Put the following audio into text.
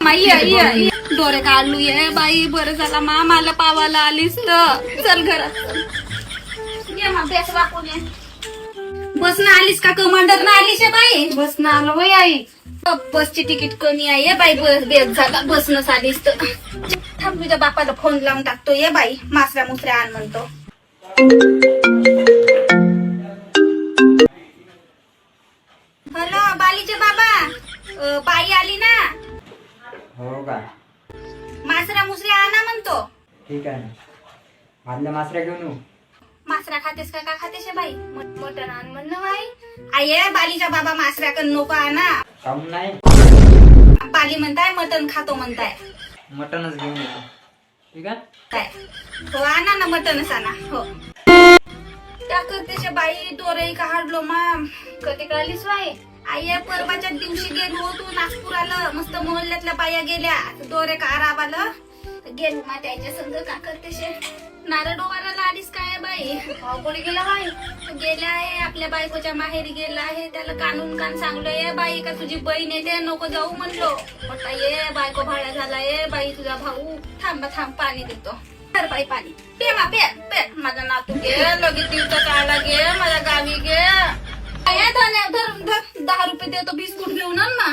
माई डोरे काढलू ये बाई, बरं झाला मला पावाला आलीस तर. चल घरात ये मग, बेस वाकून ये. बसनं आलीस का कमांडर आलीस बाई? बसनं आलो बाई आई. बसची तिकीट कमी आहे बाई, बस बेस झाला बसनंच आलीस तर. थांब तुझ्या बापाला फोन लावून टाकतो. ये बाई, मासऱ्या मुसऱ्या आण म्हणतो. हॅलो बालीचे बाबा, बाई आली ना? हो का? मासऱ्या मुसऱ्या आणा म्हणतो. ठीक आहे ना. आदल्या मासऱ्या घेऊन येऊ. मासरा खातेस का खातेस बाई? मटण आण म्हणलं बाई. आये बालीच्या बाबा मासऱ्या कन नको आणा. काहून नाही? बाली म्हणताय मटण खातो म्हणताय. मटणच घेऊन येतो. ठीक आहे. काय हो, आणा ना मटणच आणा. हो त्या करतेस बाई, दोरही काढलो माम. कधी काढलीस बाई? आई परवाच्या दिवशी गेलो तू नागपुराला, मस्त मोहल्ल्यातल्या बाया गेल्या, दोरे का आराबाला गेलो मा त्याच्या संग. का करतेस? नारळ डोवाराला आलीस काय बाई? कोणी गेला बाई? गेल्या आहे आपल्या बायकोच्या माहेरी गेला आहे. त्याला कानून कान सांगलोय बाई, का तुझी बहीण येते नको जाऊ म्हणलो. म्हटलं ये बायको भाड्या झाला ये बाई तुझा भाऊ. थांब पाणी देतो. तर बाई पाणी पे मा पे पे. माझा नातू घे लगेच दिवसाचा आला घे, माझ्या गावी घे. धर 10 रुपये देतो बिस्कुट घेऊन आण ना.